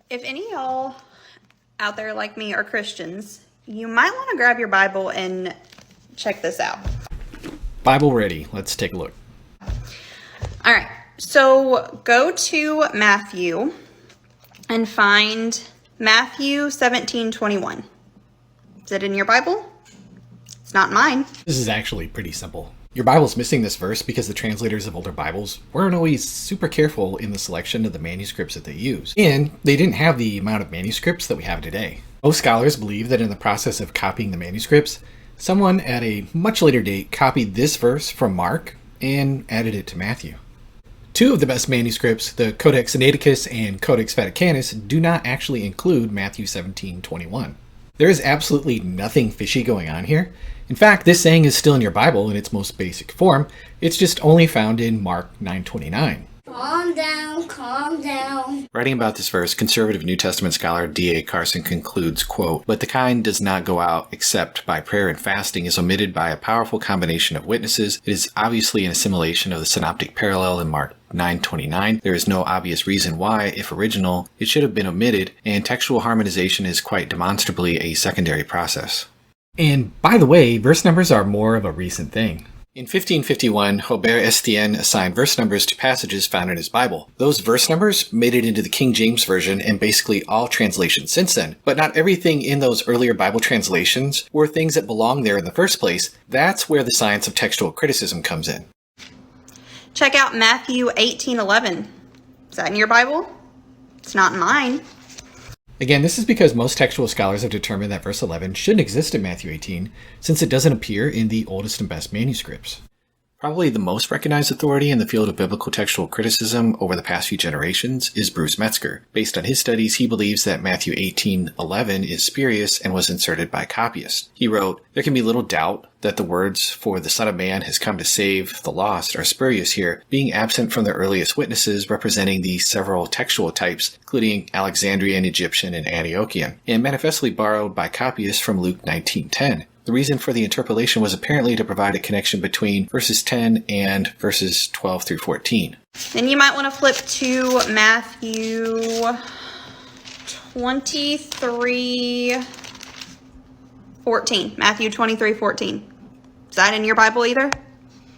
If any of y'all out there like me are Christians, you might want to grab your Bible and check this out. Bible ready. Let's take a look. All right, so go to Matthew and find Matthew 17:21. Is it in your Bible? It's not in mine. This is actually pretty simple. Your Bible's missing this verse because the translators of older Bibles weren't always super careful in the selection of the manuscripts that they used. And they didn't have the amount of manuscripts that we have today. Most scholars believe that in the process of copying the manuscripts, someone at a much later date copied this verse from Mark and added it to Matthew. Two of the best manuscripts, the Codex Sinaiticus and Codex Vaticanus, do not actually include Matthew 17:21. There is absolutely nothing fishy going on here. In fact, this saying is still in your Bible in its most basic form. It's just only found in Mark 9:29. Calm down, calm down. Writing about this verse, conservative New Testament scholar D.A. Carson concludes, quote, "But the kind does not go out except by prayer and fasting is omitted by a powerful combination of witnesses. It is obviously an assimilation of the synoptic parallel in Mark 9:29. There is no obvious reason why, if original, it should have been omitted, and textual harmonization is quite demonstrably a secondary process." And by the way, verse numbers are more of a recent thing. In 1551, Robert Estienne assigned verse numbers to passages found in his Bible. Those verse numbers made it into the King James Version and basically all translations since then. But not everything in those earlier Bible translations were things that belonged there in the first place. That's where the science of textual criticism comes in. Check out Matthew 18:11. Is that in your Bible? It's not in mine. Again, this is because most textual scholars have determined that verse 11 shouldn't exist in Matthew 18, since it doesn't appear in the oldest and best manuscripts. Probably the most recognized authority in the field of biblical textual criticism over the past few generations is Bruce Metzger. Based on his studies, he believes that Matthew 18:11 is spurious and was inserted by copyists. He wrote, "There can be little doubt that the words 'for the Son of Man has come to save the lost' are spurious here, being absent from the earliest witnesses representing the several textual types, including Alexandrian, Egyptian, and Antiochian, and manifestly borrowed by copyists from Luke 19:10. The reason for the interpolation was apparently to provide a connection between verses 10 and verses 12 through 14. Then you might want to flip to Matthew 23:14. Matthew 23:14. Is that in your Bible either?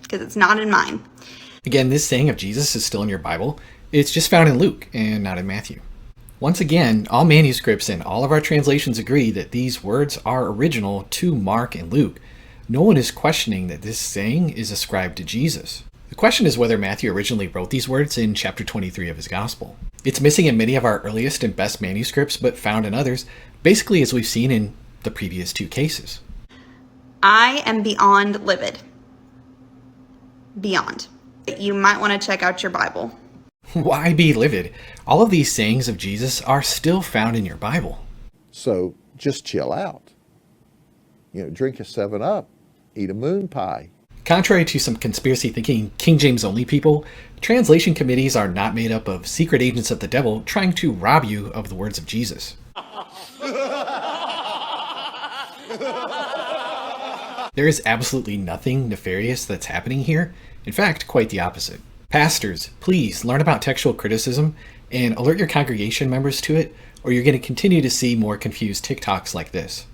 Because it's not in mine. Again, this saying of Jesus is still in your Bible. It's just found in Luke and not in Matthew. Once again, all manuscripts and all of our translations agree that these words are original to Mark and Luke. No one is questioning that this saying is ascribed to Jesus. The question is whether Matthew originally wrote these words in chapter 23 of his gospel. It's missing in many of our earliest and best manuscripts, but found in others, basically as we've seen in the previous two cases. I am beyond livid. Beyond. You might want to check out your Bible. Why be livid? All of these sayings of Jesus are still found in your Bible. So just chill out. Drink a 7-Up, eat a moon pie. Contrary to some conspiracy thinking King James only people, translation committees are not made up of secret agents of the devil trying to rob you of the words of Jesus. There is absolutely nothing nefarious that's happening here. In fact, quite the opposite. Pastors, please learn about textual criticism and alert your congregation members to it, or you're going to continue to see more confused TikToks like this.